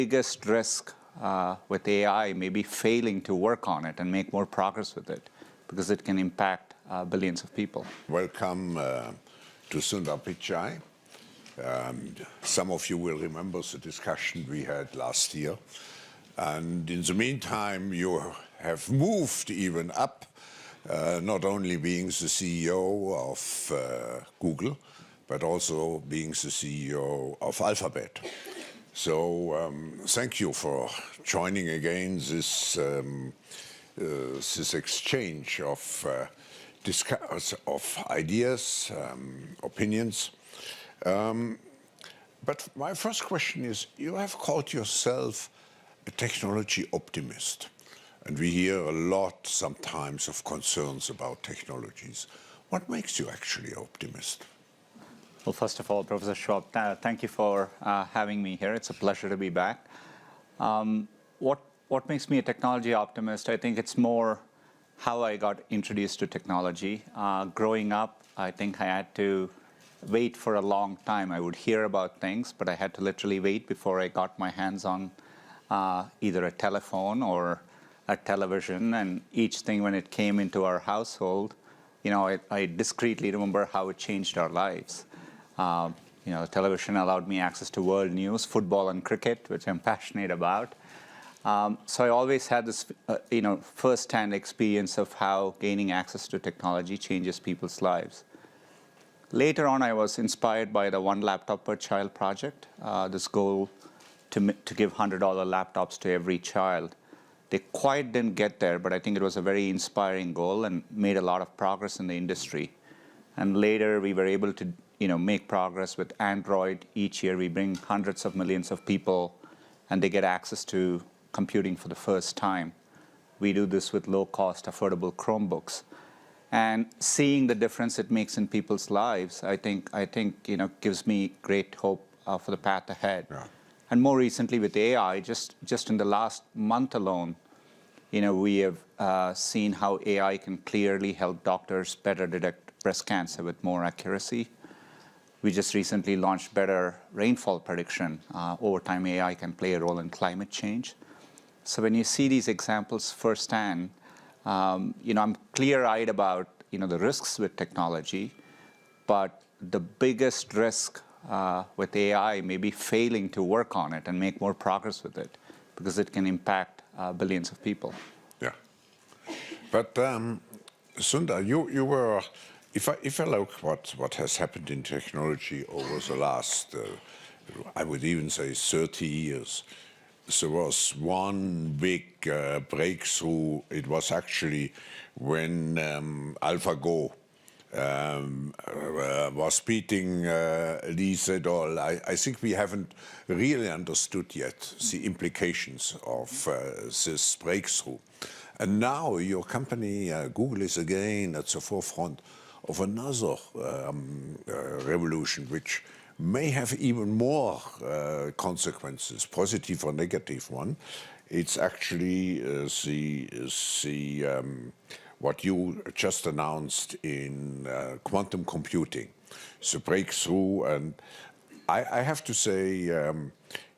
biggest risk with AI may be failing to work on it and make more progress with it, because it can impact billions of people. Welcome to Sundar Pichai. Some of you will remember the discussion we had last year. And in the meantime, you have moved even up, not only being the CEO of Google, but also being the CEO of Alphabet. So thank you for joining again this exchange of ideas, opinions. But my first question is, you have called yourself a technology optimist. And we hear a lot sometimes of concerns about technologies. What makes you actually an optimist? Well, first of all, Professor Schwab, thank you for having me here. It's a pleasure to be back. What makes me a technology optimist? I think it's more how I got introduced to technology. Growing up, I think I had to wait for a long time. I would hear about things, but I had to literally wait before I got my hands on either a telephone or a television. And each thing, when it came into our household, I discreetly remember how it changed our lives. Television allowed me access to world news, football and cricket, which I'm passionate about. So I always had this, first-hand experience of how gaining access to technology changes people's lives. Later on, I was inspired by the One Laptop Per Child project, this goal to give $100 laptops to every child. They quite didn't get there, but I think it was a very inspiring goal and made a lot of progress in the industry. And later, we were able to make progress with Android. Each year, we bring hundreds of millions of people, and they get access to computing for the first time. We do this with low-cost, affordable Chromebooks. And seeing the difference it makes in people's lives, I think gives me great hope for the path ahead. Yeah. And more recently with AI, just in the last month alone, we have seen how AI can clearly help doctors better detect breast cancer with more accuracy. We just recently launched better rainfall prediction. Over time, AI can play a role in climate change. So when you see these examples firsthand, I'm clear-eyed about the risks with technology, but the biggest risk with AI may be failing to work on it and make more progress with it, because it can impact billions of people. Yeah, but Sundar, you were. If I look what has happened in technology over the last, I would even say 30 years, there was one big breakthrough. It was actually when AlphaGo was beating Lee Sedol. I think we haven't really understood yet the implications of this breakthrough. And now your company, Google, is again at the forefront of another revolution, which may have even more consequences, positive or negative one. It's actually what you just announced in quantum computing. It's a breakthrough, and I have to say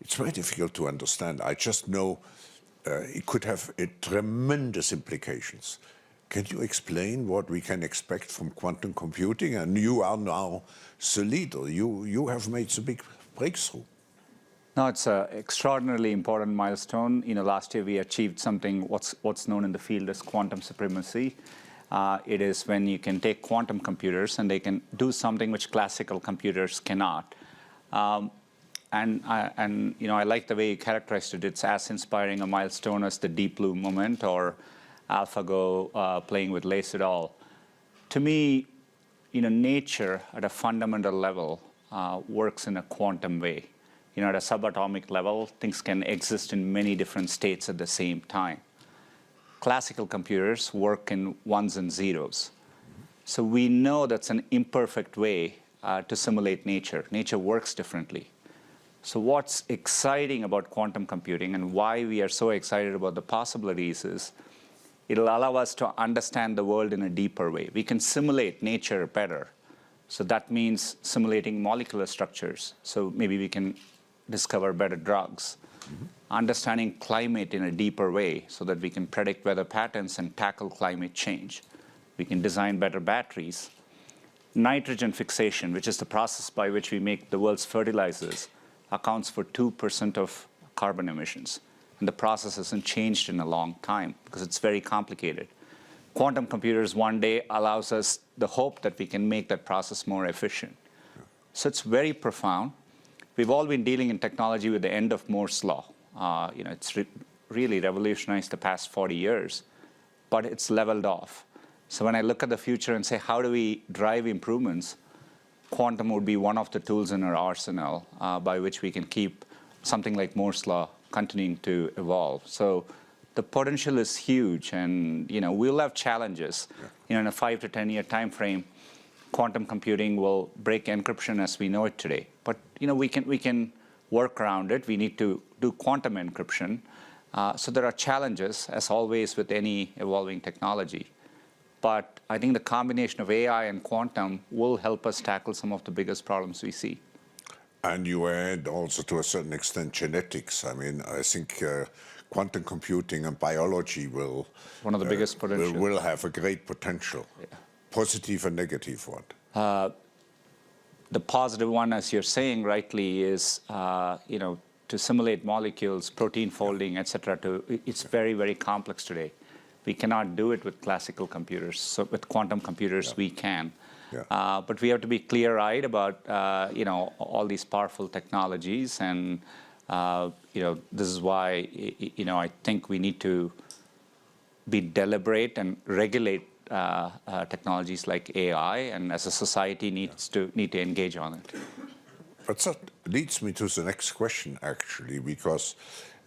it's very difficult to understand. I just know it could have tremendous implications. Can you explain what we can expect from quantum computing? And you are now the leader. You have made the big breakthrough. No, it's an extraordinarily important milestone. Last year we achieved something what's known in the field as quantum supremacy. It is when you can take quantum computers and they can do something which classical computers cannot. I like the way you characterized it. It's as inspiring a milestone as the Deep Blue moment or AlphaGo playing with Lee Sedol. To me, nature at a fundamental level works in a quantum way. At a subatomic level, things can exist in many different states at the same time. Classical computers work in ones and zeros. So we know that's an imperfect way to simulate nature. Nature works differently. So what's exciting about quantum computing and why we are so excited about the possibilities is it'll allow us to understand the world in a deeper way. We can simulate nature better. So that means simulating molecular structures. So maybe we can discover better drugs. understanding climate in a deeper way so that we can predict weather patterns and tackle climate change. We can design better batteries. Nitrogen fixation, which is the process by which we make the world's fertilizers, accounts for 2% of carbon emissions. And the process hasn't changed in a long time because it's very complicated. Quantum computers one day allows us the hope that we can make that process more efficient. So it's very profound. We've all been dealing in technology with the end of Moore's law. It's really revolutionized the past 40 years, but it's leveled off. So when I look at the future and say, how do we drive improvements, quantum would be one of the tools in our arsenal by which we can keep something like Moore's law continuing to evolve. So the potential is huge, and we'll have challenges. In a 5 to 10 year time frame, quantum computing will break encryption as we know it today. But we can work around it. We need to do quantum encryption. So there are challenges, as always, with any evolving technology. But I think the combination of AI and quantum will help us tackle some of the biggest problems we see. And you add also, to a certain extent, genetics. I mean, I think quantum computing and biology will one of the biggest potential. Will have a great potential, positive and negative one. The positive one, as you're saying rightly, is to simulate molecules, protein folding, et cetera. It's very, very complex today. We cannot do it with classical computers. So with quantum computers, we can. But we have to be clear-eyed about all these powerful technologies, and this is why I think we need to be deliberate and regulate technologies like AI, and as a society need to engage on it. But that leads me to the next question, actually, because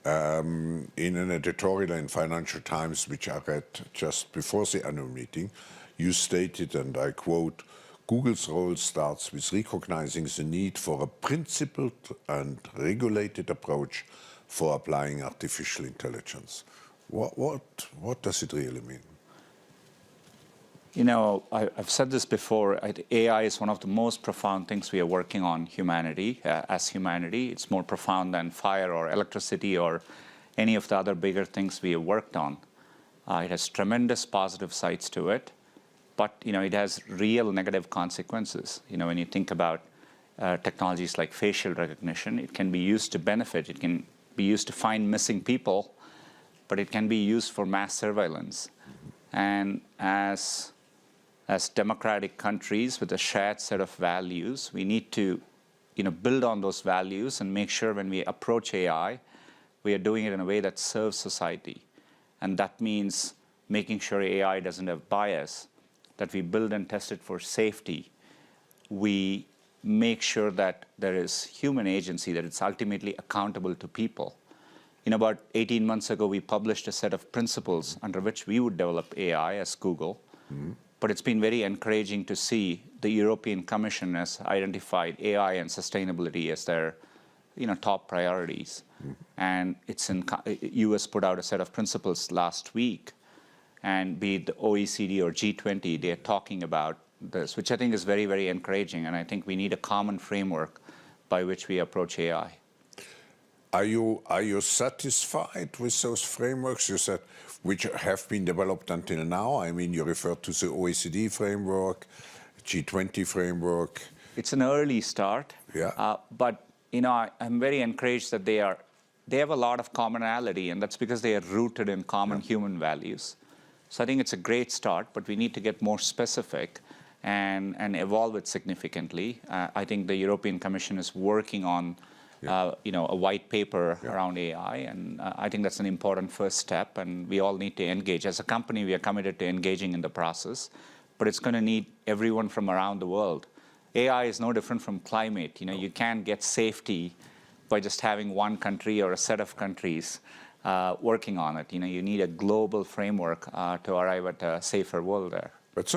in an editorial in Financial Times, which I read just before the annual meeting, you stated, and I quote, Google's role starts with recognizing the need for a principled and regulated approach for applying artificial intelligence. What does it really mean? I've said this before. AI is one of the most profound things we are working on as humanity. It's more profound than fire or electricity or any of the other bigger things we have worked on. It has tremendous positive sides to it, but it has real negative consequences. When you think about technologies like facial recognition, it can be used to benefit. It can be used to find missing people, but it can be used for mass surveillance. And as democratic countries with a shared set of values, we need to build on those values and make sure when we approach AI, we are doing it in a way that serves society. And that means making sure AI doesn't have bias, that we build and test it for safety. We make sure that there is human agency, that it's ultimately accountable to people. About 18 months ago, we published a set of principles under which we would develop AI as Google. But it's been very encouraging to see the European Commission has identified AI and sustainability as their top priorities. And US put out a set of principles last week, and be it the OECD or G20, they're talking about this, which I think is very, very encouraging. And I think we need a common framework by which we approach AI. Are you satisfied with those frameworks you said, which have been developed until now? I mean, you referred to the OECD framework, G20 framework. It's an early start. But I'm very encouraged that they have a lot of commonality, and that's because they are rooted in common human values. So I think it's a great start, but we need to get more specific and evolve it significantly. I think the European Commission is working on a white paper around AI, and I think that's an important first step, and we all need to engage. As a company, we are committed to engaging in the process, but it's going to need everyone from around the world. AI is no different from climate. You can't get safety by just having one country or a set of countries working on it. You need a global framework to arrive at a safer world there. But